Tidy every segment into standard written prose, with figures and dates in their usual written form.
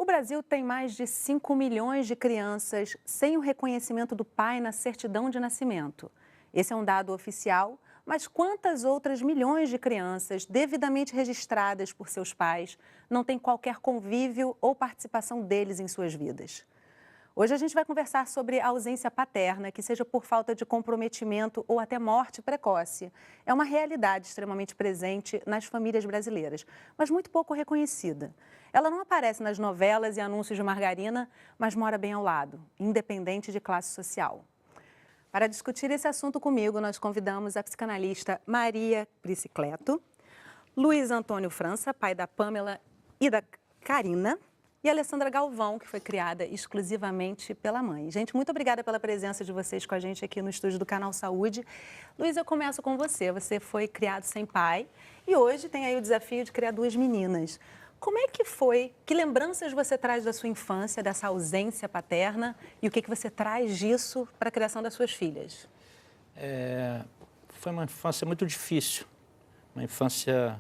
Brasil tem mais de 5 milhões de crianças sem o reconhecimento do pai na certidão de nascimento. Esse é um dado oficial, mas quantas outras milhões de crianças devidamente registradas por seus pais não têm qualquer convívio ou participação deles em suas vidas? Hoje a gente vai conversar sobre a ausência paterna, que seja por falta de comprometimento ou até morte precoce. É uma realidade extremamente presente nas famílias brasileiras, mas muito pouco reconhecida. Ela não aparece nas novelas e anúncios de margarina, mas mora bem ao lado, independente de classe social. Para discutir esse assunto comigo, nós convidamos a psicanalista Maria Priscleto, Luiz Antônio França, pai da Pamela e da Karina, e a Alessandra Galvão, que foi criada exclusivamente pela mãe. Gente, muito obrigada pela presença de vocês com a gente aqui no estúdio do Canal Saúde. Luiz, eu começo com você. Você foi criado sem pai e hoje tem aí o desafio de criar duas meninas. Como é que foi? Que lembranças você traz da sua infância, dessa ausência paterna, e o que você traz disso para a criação das suas filhas? Foi uma infância muito difícil, uma infância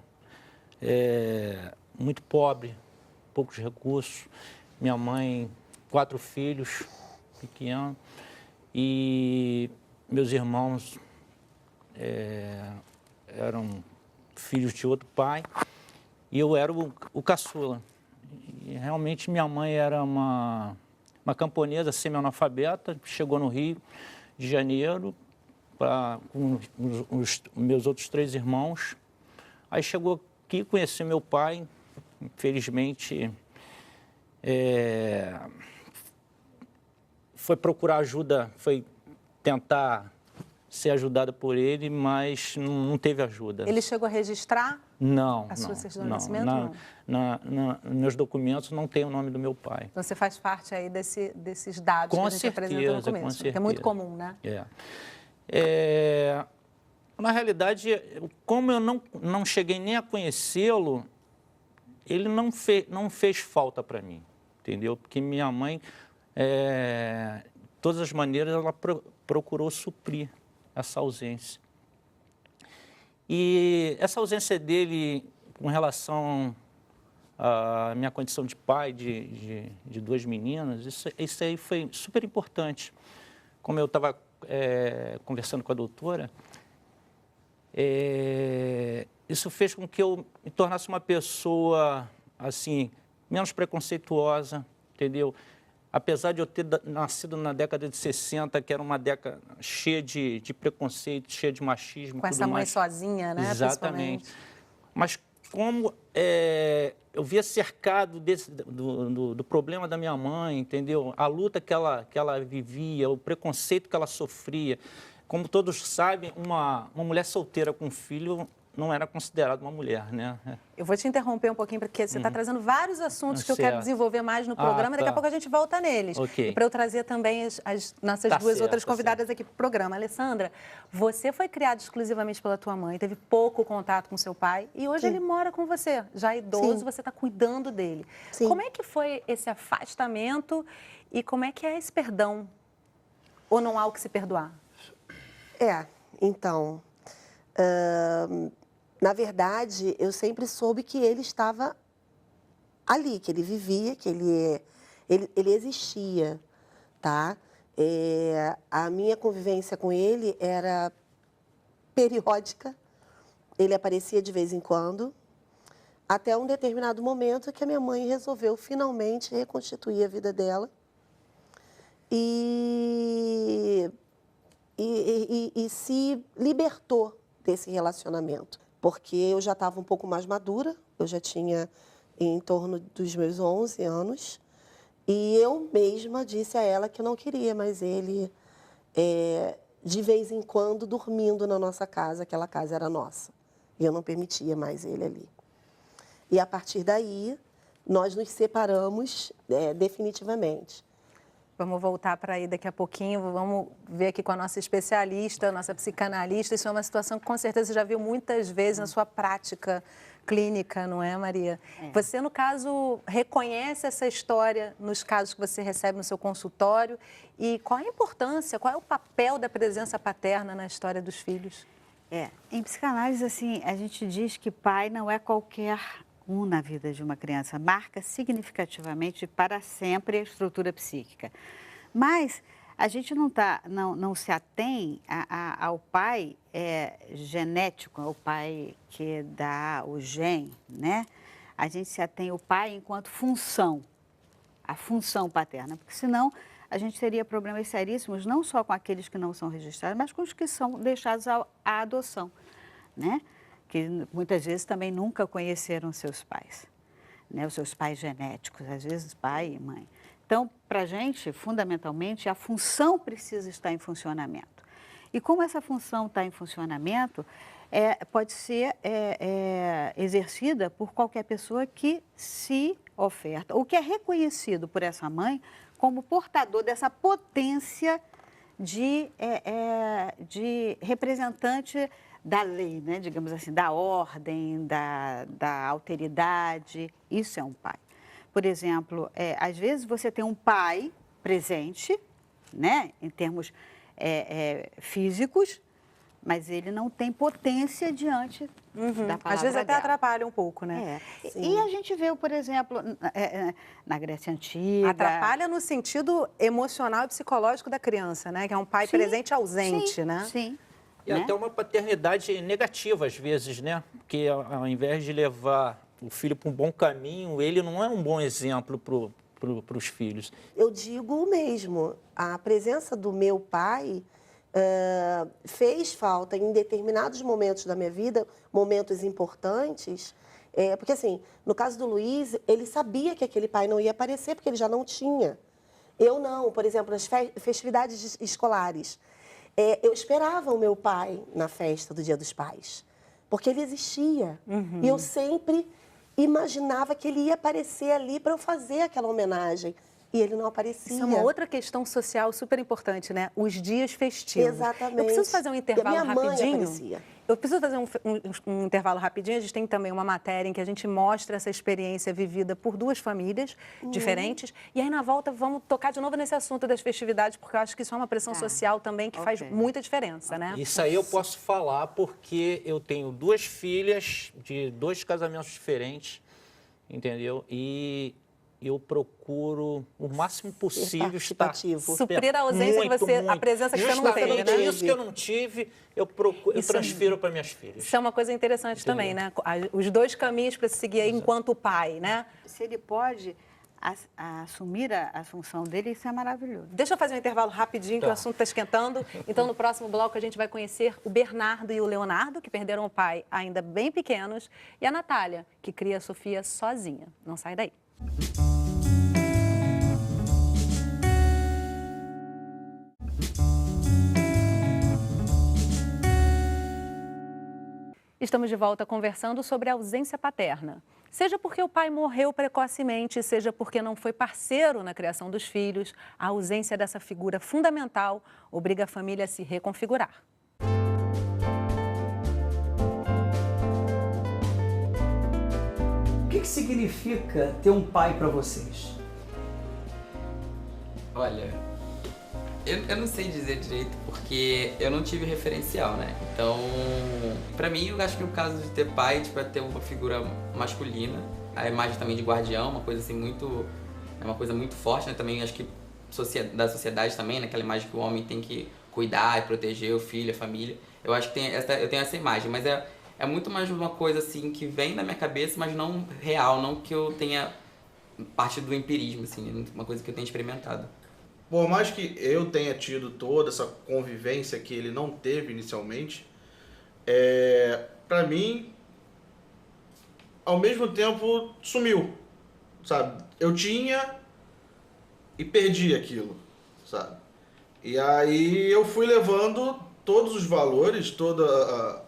muito pobre, poucos recursos. Minha mãe, 4 filhos pequenos, e meus irmãos eram filhos de outro pai, e eu era o caçula. E realmente minha mãe era uma camponesa semi-analfabeta, chegou no Rio de Janeiro com os meus outros 3 irmãos. Aí chegou aqui, conheci meu pai, infelizmente foi procurar ajuda, foi tentar ser ajudada por ele, mas não teve ajuda. Ele chegou a registrar a sua certidão de nascimento? Nos meus documentos não tem o nome do meu pai. Então você faz parte aí desses dados que a gente apresentou no começo, que é muito comum, né? Na realidade, como eu não cheguei nem a conhecê-lo, ele não fez falta para mim, entendeu? Porque minha mãe, de todas as maneiras, ela procurou suprir essa ausência. E essa ausência dele com relação à minha condição de pai de 2 meninas, isso aí foi super importante. Como eu estava conversando com a doutora, isso fez com que eu me tornasse uma pessoa, assim, menos preconceituosa, entendeu? Apesar de eu ter nascido na década de 60, que era uma década cheia de preconceito, cheia de machismo. Com essa mãe sozinha, né? Exatamente. Mas como eu via cercado do problema da minha mãe, entendeu? A luta que ela vivia, o preconceito que ela sofria. Como todos sabem, uma mulher solteira com filho não era considerada uma mulher, né? Eu vou te interromper um pouquinho, porque você está trazendo vários assuntos que eu quero desenvolver mais no programa, e daqui a pouco a gente volta neles. Okay. E para eu trazer também as nossas duas outras convidadas aqui para o programa. Alessandra, você foi criada exclusivamente pela tua mãe, teve pouco contato com seu pai, e hoje ele mora com você, já idoso, você está cuidando dele. Sim. Como é que foi esse afastamento e como é que é esse perdão? Ou não há o que se perdoar? Então, na verdade, eu sempre soube que ele estava ali, que ele vivia, que ele existia, tá? A minha convivência com ele era periódica, ele aparecia de vez em quando, até um determinado momento que a minha mãe resolveu finalmente reconstituir a vida dela e se libertou desse relacionamento, porque eu já estava um pouco mais madura, eu já tinha em torno dos meus 11 anos, e eu mesma disse a ela que eu não queria mais ele, de vez em quando, dormindo na nossa casa, aquela casa era nossa, e eu não permitia mais ele ali. E, a partir daí, nós nos separamos definitivamente. Vamos voltar para aí daqui a pouquinho, vamos ver aqui com a nossa especialista, nossa psicanalista. Isso é uma situação que com certeza você já viu muitas vezes na sua prática clínica, não é, Maria? Você, no caso, reconhece essa história nos casos que você recebe no seu consultório e qual a importância, qual é o papel da presença paterna na história dos filhos? Em psicanálise, assim, a gente diz que pai não é qualquer na vida de uma criança, marca significativamente para sempre a estrutura psíquica. Mas a gente não se atém ao pai genético, ao pai que dá o gene, né? A gente se atém ao pai enquanto função, a função paterna, porque senão a gente teria problemas seríssimos, não só com aqueles que não são registrados, mas com os que são deixados à adoção, né? Que muitas vezes também nunca conheceram seus pais, né? Os seus pais genéticos, às vezes pai e mãe. Então, para a gente, fundamentalmente, a função precisa estar em funcionamento. E como essa função está em funcionamento, pode ser exercida por qualquer pessoa que se oferta, ou que é reconhecido por essa mãe como portador dessa potência de representante da lei, né? Digamos assim, da ordem, da alteridade. Isso é um pai. Por exemplo, às vezes você tem um pai presente, né? Em termos físicos, mas ele não tem potência diante da palavra Às vezes até dela. atrapalha um pouco, né? E a gente vê, por exemplo, na Grécia Antiga... Atrapalha no sentido emocional e psicológico da criança, né? Que é um pai presente ausente, né? Sim. E até uma paternidade negativa, às vezes, né? Porque ao invés de levar o filho para um bom caminho, ele não é um bom exemplo para os filhos. Eu digo o mesmo, a presença do meu pai fez falta em determinados momentos da minha vida, momentos importantes, porque assim, no caso do Luiz, ele sabia que aquele pai não ia aparecer, porque ele já não tinha. Eu não, por exemplo, nas festividades escolares, eu esperava o meu pai na festa do Dia dos Pais, porque ele existia. E eu sempre imaginava que ele ia aparecer ali para eu fazer aquela homenagem. E ele não aparecia. Isso é uma outra questão social super importante, né? Os dias festivos. Exatamente. Eu preciso fazer um intervalo E a minha mãe rapidinho. aparecia. Eu preciso fazer um intervalo rapidinho. A gente tem também uma matéria em que a gente mostra essa experiência vivida por duas famílias diferentes. E aí, na volta, vamos tocar de novo nesse assunto das festividades, porque eu acho que isso é uma pressão social também que faz muita diferença, né? Isso aí eu posso falar porque eu tenho duas filhas de dois casamentos diferentes, entendeu? E eu procuro o máximo possível estar suprir a ausência que você, a presença que você não teve, né? Justamente isso que eu não tive, eu transfiro para minhas filhas. Isso é uma coisa interessante também, né? Os dois caminhos para se seguir aí enquanto pai, né? Se ele pode assumir a função dele, isso é maravilhoso. Deixa eu fazer um intervalo rapidinho, que o assunto está esquentando. Então, no próximo bloco, a gente vai conhecer o Bernardo e o Leonardo, que perderam o pai ainda bem pequenos, e a Natália, que cria a Sofia sozinha. Não sai daí. Estamos de volta conversando sobre a ausência paterna. Seja porque o pai morreu precocemente, seja porque não foi parceiro na criação dos filhos, a ausência dessa figura fundamental obriga a família a se reconfigurar. O que significa ter um pai para vocês? Olha, eu não sei dizer direito porque eu não tive referencial, né? Então, pra mim, eu acho que o caso de ter pai, tipo, é ter uma figura masculina, a imagem também de guardião, uma coisa assim uma coisa muito forte, né? Também acho que da sociedade também, né? Aquela imagem que o homem tem que cuidar e proteger o filho, a família. Eu acho que eu tenho essa imagem, mas é muito mais uma coisa assim que vem da minha cabeça, mas não real, não que eu tenha parte do empirismo, assim, uma coisa que eu tenho experimentado. Por mais que eu tenha tido toda essa convivência que ele não teve inicialmente, pra mim, ao mesmo tempo, sumiu, sabe? Eu tinha e perdi aquilo, sabe? E aí eu fui levando todos os valores, toda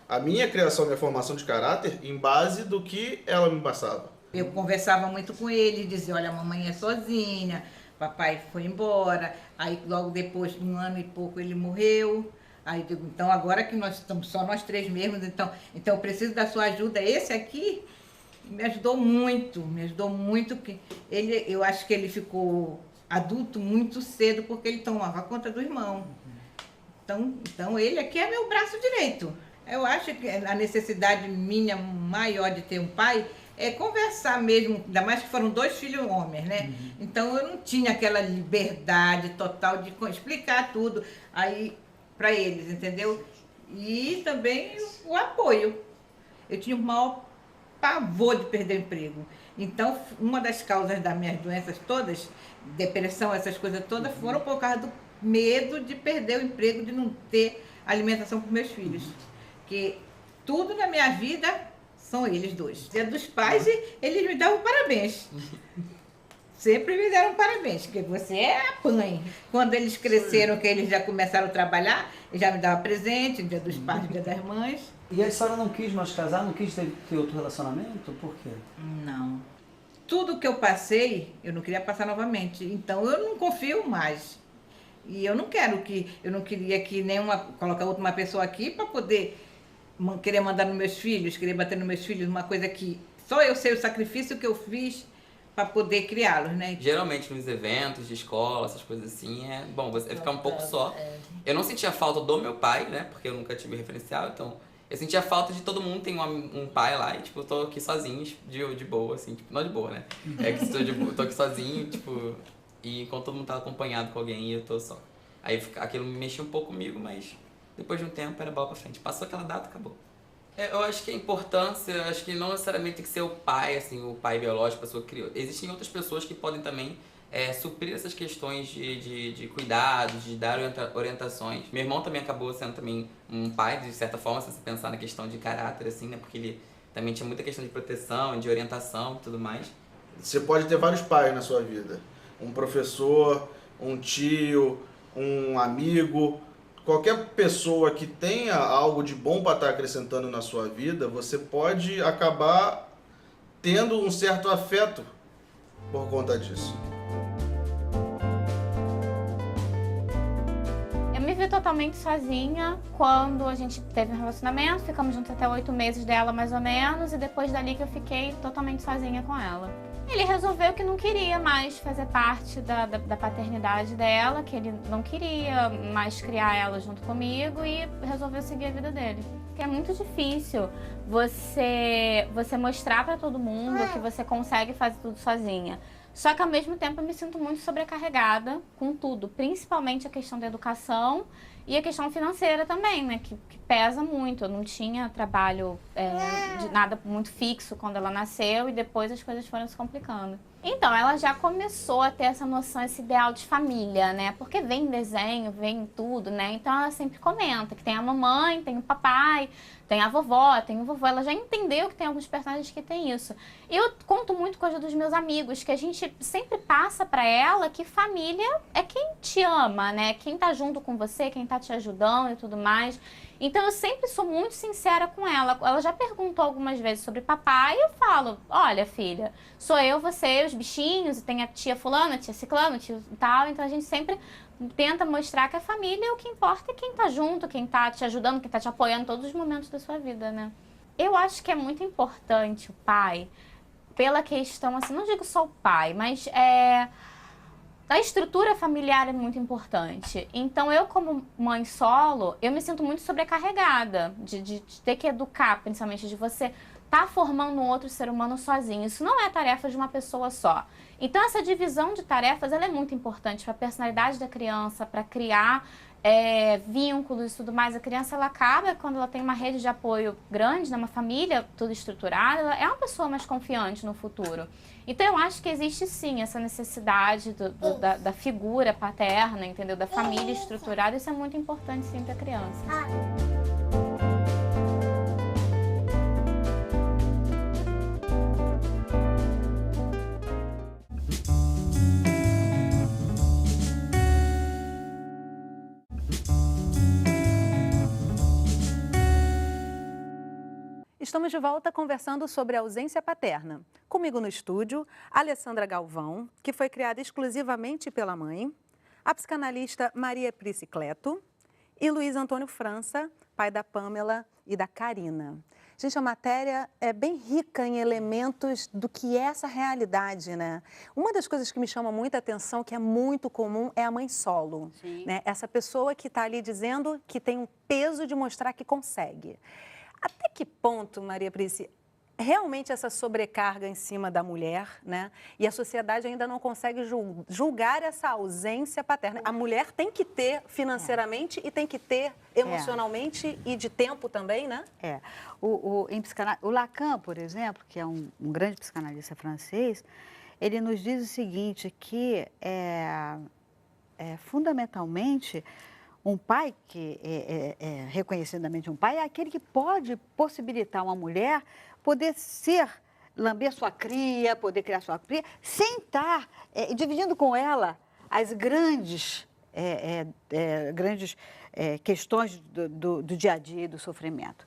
a minha criação, minha formação de caráter, em base do que ela me passava. Eu conversava muito com ele, dizia, olha, a mamãe é sozinha, papai foi embora, aí logo depois de 1 ano e pouco ele morreu. Aí eu digo, então agora que nós estamos só nós 3 mesmos, então eu preciso da sua ajuda. Esse aqui me ajudou muito, que eu acho que ele ficou adulto muito cedo porque ele tomava conta do irmão. Então ele aqui é meu braço direito. Eu acho que a necessidade minha maior de ter um pai conversar mesmo, ainda mais que foram 2 filhos homens, né? Então eu não tinha aquela liberdade total de explicar tudo aí para eles, entendeu? E também o apoio. Eu tinha o maior pavor de perder o emprego. Então, uma das causas das minhas doenças todas, depressão, essas coisas todas, foram por causa do medo de perder o emprego, de não ter alimentação para os meus filhos. Porque tudo na minha vida são eles 2. Dia dos pais, eles me davam parabéns. Sempre me deram parabéns, porque você é a mãe. Quando eles cresceram, que eles já começaram a trabalhar, já me davam presente, dia dos pais, dia das mães. E a senhora não quis mais casar, não quis ter outro relacionamento? Por quê? Não. Tudo que eu passei, eu não queria passar novamente. Então, eu não confio mais. E eu não queria que colocar outra pessoa aqui para poder querer mandar nos meus filhos, querer bater nos meus filhos, uma coisa que só eu sei o sacrifício que eu fiz para poder criá-los, né? Geralmente nos eventos de escola, essas coisas assim, você ficar um pouco só. Eu não sentia falta do meu pai, né? Porque eu nunca tive referencial, então eu sentia falta de todo mundo tem um pai lá e, tipo, eu tô aqui sozinho, de boa, assim, tipo, não de boa, né? É que eu tô aqui sozinho, tipo, e enquanto todo mundo tá acompanhado com alguém, eu tô só. Aí aquilo me mexia um pouco comigo, mas depois de um tempo era bola pra frente. Passou aquela data, acabou. Eu acho que a importância, acho que não necessariamente tem que ser o pai, assim, o pai biológico, a pessoa que criou. Existem outras pessoas que podem também suprir essas questões de cuidados, de dar orientações. Meu irmão também acabou sendo também um pai, de certa forma, se você pensar na questão de caráter, assim, né? Porque ele também tinha muita questão de proteção, de orientação e tudo mais. Você pode ter vários pais na sua vida. Um professor, um tio, um amigo. Qualquer pessoa que tenha algo de bom para estar acrescentando na sua vida, você pode acabar tendo um certo afeto por conta disso. Eu me vi totalmente sozinha quando a gente teve um relacionamento, ficamos juntos até 8 meses dela mais ou menos, e depois dali que eu fiquei totalmente sozinha com ela. Ele resolveu que não queria mais fazer parte da paternidade dela, que ele não queria mais criar ela junto comigo e resolveu seguir a vida dele. Porque é muito difícil você mostrar para todo mundo que você consegue fazer tudo sozinha. Só que ao mesmo tempo eu me sinto muito sobrecarregada com tudo, principalmente a questão da educação e a questão financeira também, né, que pesa muito. Eu não tinha trabalho de nada muito fixo quando ela nasceu e depois as coisas foram se complicando. Então, ela já começou a ter essa noção, esse ideal de família, né? Porque vem desenho, vem tudo, né? Então, ela sempre comenta que tem a mamãe, tem o papai, tem a vovó, tem o vovô. Ela já entendeu que tem alguns personagens que tem isso. Eu conto muito coisa dos meus amigos, que a gente sempre passa pra ela que família é quem te ama, né? Quem tá junto com você, quem tá te ajudando e tudo mais. Então, eu sempre sou muito sincera com ela. Ela já perguntou algumas vezes sobre papai e eu falo, olha, filha, sou eu, você, os bichinhos, e tem a tia fulana, a tia ciclana, tio tal. Então, a gente sempre tenta mostrar que a família, o que importa é quem tá junto, quem tá te ajudando, quem tá te apoiando em todos os momentos da sua vida, né? Eu acho que é muito importante o pai, pela questão, assim, não digo só o pai, mas a estrutura familiar é muito importante. Então, eu como mãe solo, eu me sinto muito sobrecarregada de ter que educar, principalmente de você estar formando um outro ser humano sozinho. Isso não é tarefa de uma pessoa só. Então, essa divisão de tarefas, ela é muito importante para a personalidade da criança, para criar vínculos e tudo mais. A criança, ela acaba, quando ela tem uma rede de apoio grande, né, uma família toda estruturada, ela é uma pessoa mais confiante no futuro. Então, eu acho que existe, sim, essa necessidade da figura paterna, entendeu? Da família estruturada. Isso é muito importante, sim, para a criança. Estamos de volta conversando sobre a ausência paterna. Comigo no estúdio, Alessandra Galvão, que foi criada exclusivamente pela mãe, a psicanalista Maria Prisci Cleto e Luiz Antônio França, pai da Pamela e da Karina. Gente, a matéria é bem rica em elementos do que é essa realidade, né? Uma das coisas que me chama muita atenção, que é muito comum, é a mãe solo. Né? Essa pessoa que está ali dizendo que tem um peso de mostrar que consegue. Até que ponto, Maria Prisci, realmente essa sobrecarga em cima da mulher, né? E a sociedade ainda não consegue julgar essa ausência paterna. A mulher tem que ter financeiramente e tem que ter emocionalmente e de tempo também, né? Em psicanálise, o Lacan, por exemplo, que é um grande psicanalista francês, ele nos diz o seguinte, que fundamentalmente um pai, que é reconhecidamente um pai, é aquele que pode possibilitar uma mulher poder lamber sua cria, poder criar sua cria, sem estar dividindo com ela as grandes questões do dia a dia e do sofrimento.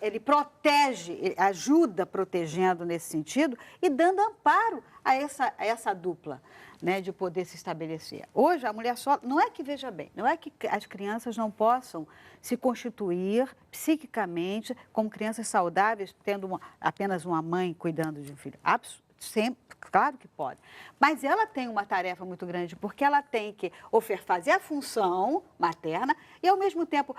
Ele protege, ele ajuda protegendo nesse sentido e dando amparo a essa dupla, né, de poder se estabelecer. Hoje, a mulher só... Não é que, veja bem, não é que as crianças não possam se constituir psiquicamente como crianças saudáveis, tendo apenas uma mãe cuidando de um filho. Sempre, claro que pode. Mas ela tem uma tarefa muito grande, porque ela tem que fazer a função materna e, ao mesmo tempo,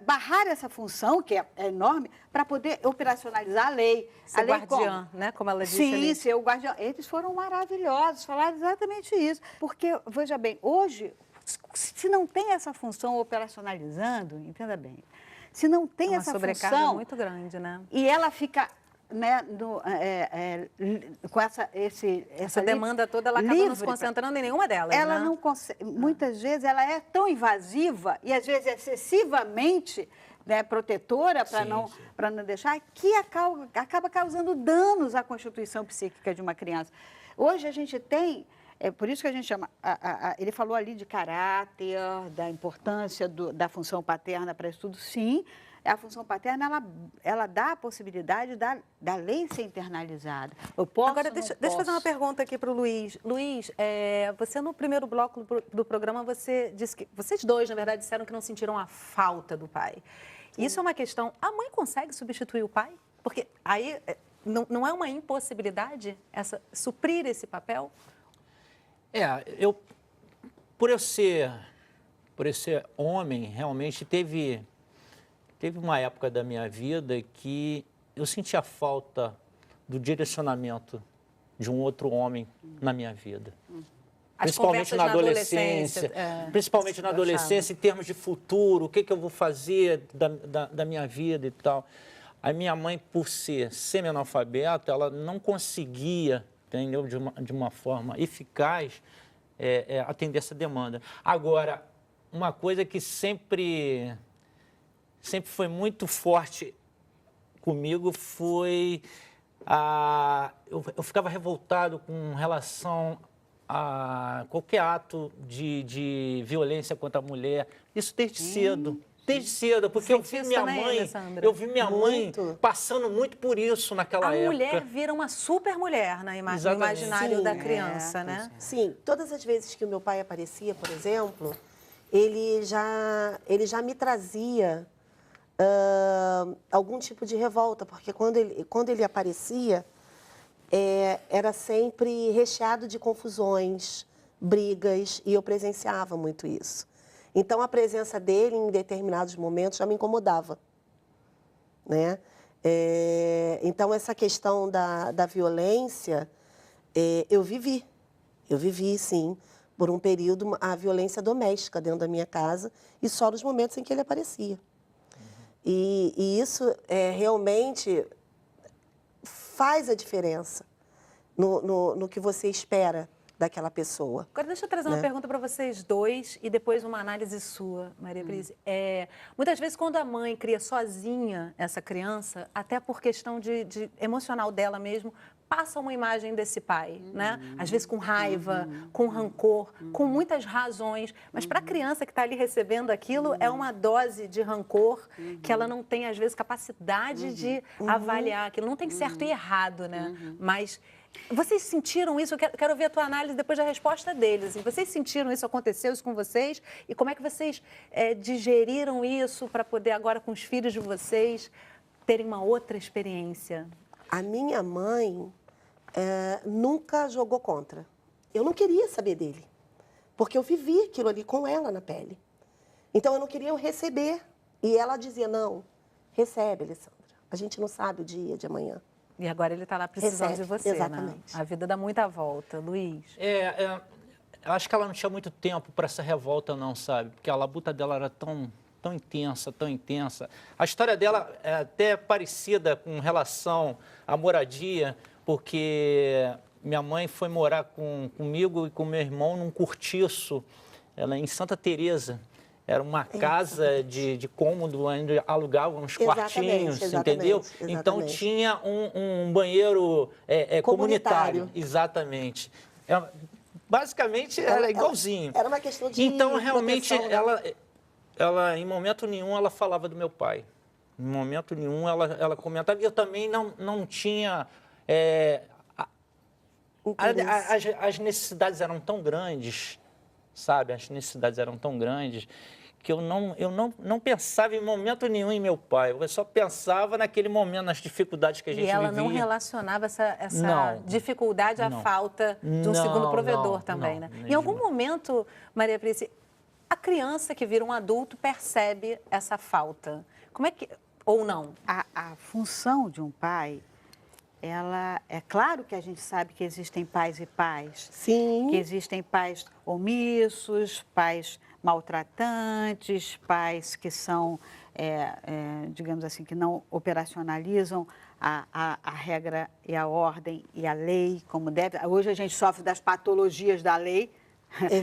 barrar essa função, que é enorme, para poder operacionalizar a lei. Ser guardiã, né? Como ela disse ali. Sim, ser o guardião. Eles foram maravilhosos, falaram exatamente isso. Porque, veja bem, hoje, se não tem essa função operacionalizando, entenda bem, se não tem essa sobrecarga função... muito grande, né? E ela fica... Né, com essa demanda toda, ela acaba não se concentrando em nenhuma delas, ela né? não consegue, muitas vezes ela é tão invasiva e às vezes excessivamente, né, protetora para não deixar, que acaba causando danos à constituição psíquica de uma criança. Hoje a gente tem, por isso que a gente chama, ele falou ali de caráter, da importância da função paterna para isso tudo, sim. A função paterna, ela dá a possibilidade da lei ser internalizada. Agora, deixa eu fazer uma pergunta aqui para o Luiz. Luiz, você no primeiro bloco do programa, você disse que... Vocês dois, na verdade, disseram que não sentiram a falta do pai. Isso é uma questão... A mãe consegue substituir o pai? Porque aí não é uma impossibilidade suprir esse papel? Por eu ser homem, realmente teve uma época da minha vida que eu sentia falta do direcionamento de um outro homem na minha vida. Principalmente na adolescência. Principalmente na adolescência, em termos de futuro, o que eu vou fazer da minha vida e tal. A minha mãe, por ser semi-analfabeta, ela não conseguia, entendeu, de uma forma eficaz, atender essa demanda. Agora, uma coisa que sempre foi muito forte comigo foi eu ficava revoltado com relação a qualquer ato de violência contra a mulher. Isso desde cedo. Desde cedo, porque eu vi minha mãe passando muito por isso naquela época. A mulher vira uma super mulher no imaginário da criança, né? Sim, todas as vezes que o meu pai aparecia, por exemplo, ele já me trazia algum tipo de revolta, porque quando ele aparecia, era sempre recheado de confusões, brigas, e eu presenciava muito isso. Então, a presença dele em determinados momentos já me incomodava, né? Então, essa questão da violência, eu vivi, sim, por um período, a violência doméstica dentro da minha casa, e só nos momentos em que ele aparecia. E isso realmente faz a diferença no que você espera daquela pessoa. Agora, deixa eu trazer uma pergunta para vocês dois e depois uma análise sua, Maria Brise. Muitas vezes, quando a mãe cria sozinha essa criança, até por questão de emocional dela mesmo, passa uma imagem desse pai, né? Às vezes com raiva, com rancor, com muitas razões. Mas para a criança que está ali recebendo aquilo, é uma dose de rancor que ela não tem, às vezes, capacidade de avaliar aquilo. Não tem certo e errado, né? Mas vocês sentiram isso? Eu quero ver a tua análise depois da resposta deles. Assim. Vocês sentiram isso? Aconteceu isso com vocês? E como é que vocês digeriram isso para poder agora, com os filhos de vocês, terem uma outra experiência? A minha mãe nunca jogou contra. Eu não queria saber dele, porque eu vivi aquilo ali com ela na pele. Então, eu não queria receber. E ela dizia, não, recebe, Alessandra. A gente não sabe o dia de amanhã. E agora ele está lá precisando de você, exatamente. né? A vida dá muita volta. Luiz? Eu acho que ela não tinha muito tempo para essa revolta, não, sabe? Porque a labuta dela era tão intensa, tão intensa. A história dela é até parecida com relação à moradia, porque minha mãe foi morar comigo e com meu irmão num cortiço, ela em Santa Teresa. Era uma casa de cômodo, onde alugavam uns quartinhos, entendeu? Exatamente. Então tinha um banheiro comunitário. Exatamente. Basicamente era igualzinho. Era uma questão de Então, realmente, proteção, né? ela, em momento nenhum, ela falava do meu pai. Em momento nenhum, ela comentava. E eu também não tinha... As necessidades eram tão grandes, sabe? As necessidades eram tão grandes que eu não pensava em momento nenhum em meu pai. Eu só pensava naquele momento, nas dificuldades que a gente vivia. E ela não relacionava essa dificuldade à falta de um segundo provedor também, né? Em algum momento, Maria Priscila, a criança que vira um adulto percebe essa falta. Como é que... Ou não? A função de um pai... É claro que a gente sabe que existem pais e pais. Sim. Que existem pais omissos, pais maltratantes, pais que são, digamos assim, que não operacionalizam a regra e a ordem e a lei como deve. Hoje a gente sofre das patologias da lei.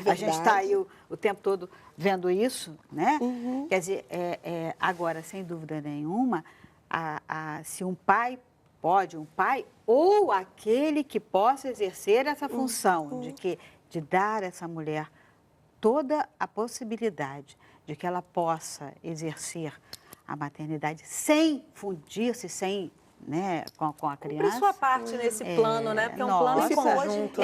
A gente está aí o tempo todo vendo isso, né? Uhum. Quer dizer, agora, sem dúvida nenhuma, se um pai pode, um pai ou aquele que possa exercer essa função de dar a essa mulher toda a possibilidade de que ela possa exercer a maternidade sem fundir-se, sem, né, com a criança. Por sua parte nesse plano, né? Porque é um plano em conjunto.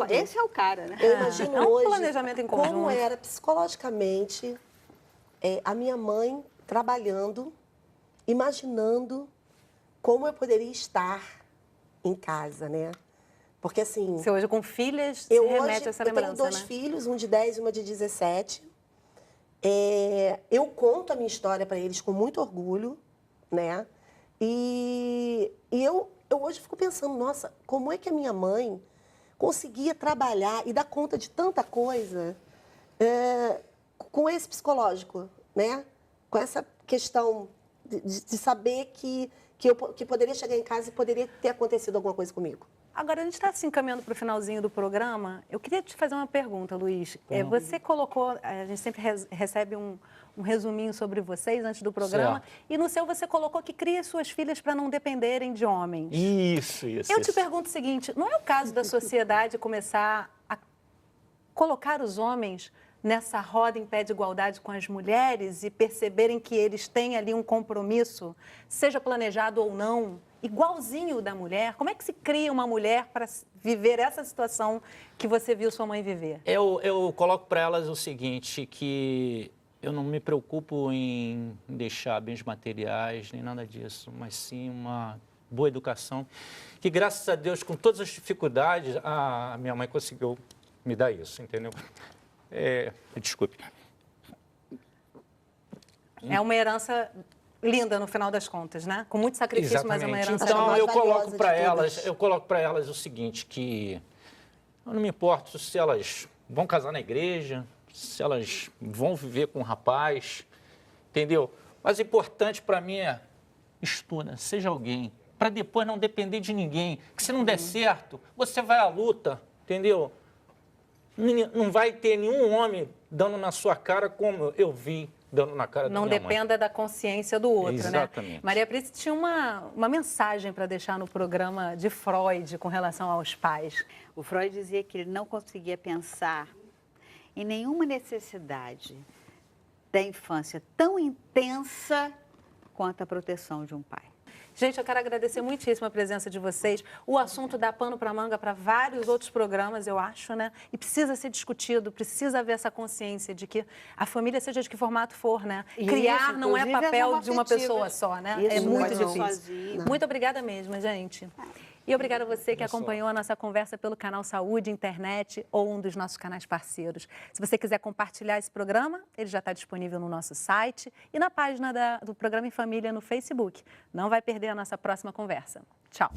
Esse é o cara, né? Eu imagino um hoje planejamento em conjunto. como era psicologicamente a minha mãe trabalhando, imaginando como eu poderia estar em casa, né? Porque assim... Você hoje com filhas se remete a essa lembrança, eu tenho 2 filhos, um de 10 e uma de 17. Eu conto a minha história para eles com muito orgulho, né? E eu hoje fico pensando, nossa, como é que a minha mãe conseguia trabalhar e dar conta de tanta coisa com esse psicológico, né? Com essa questão de saber que poderia chegar em casa e poderia ter acontecido alguma coisa comigo. Agora, a gente está se encaminhando para o finalzinho do programa. Eu queria te fazer uma pergunta, Luiz. Você colocou, a gente sempre recebe um resuminho sobre vocês antes do programa, e no seu você colocou que cria suas filhas para não dependerem de homens. Isso. Eu te pergunto o seguinte, não é o caso da sociedade começar a colocar os homens nessa roda em pé de igualdade com as mulheres e perceberem que eles têm ali um compromisso, seja planejado ou não, igualzinho da mulher? Como é que se cria uma mulher para viver essa situação que você viu sua mãe viver? Eu coloco para elas o seguinte, que eu não me preocupo em deixar bens materiais, nem nada disso, mas sim uma boa educação, que graças a Deus, com todas as dificuldades, a minha mãe conseguiu me dar isso, entendeu? Desculpe. É uma herança linda no final das contas, né? Com muito sacrifício, Exatamente. mas é uma herança Então eu valiosa coloco para elas o seguinte, que eu não me importo se elas vão casar na igreja, se elas vão viver com um rapaz, entendeu? Mas o importante para mim é estuda, seja alguém, para depois não depender de ninguém. Que se não der certo, você vai à luta, entendeu? Não vai ter nenhum homem dando na sua cara como eu vi dando na cara da minha mãe. Não dependa da consciência do outro, Exatamente. né? Maria Priscila tinha uma mensagem para deixar no programa de Freud com relação aos pais. O Freud dizia que ele não conseguia pensar em nenhuma necessidade da infância tão intensa quanto a proteção de um pai. Gente, eu quero agradecer muitíssimo a presença de vocês. O assunto dá pano para manga para vários outros programas, eu acho, né? E precisa ser discutido, precisa haver essa consciência de que a família, seja de que formato for, né? Criar não é papel de uma pessoa só, né? É muito difícil. Muito obrigada mesmo, gente. E obrigada a você que acompanhou a nossa conversa pelo canal Saúde, internet ou um dos nossos canais parceiros. Se você quiser compartilhar esse programa, ele já está disponível no nosso site e na página do Programa em Família no Facebook. Não vai perder a nossa próxima conversa. Tchau!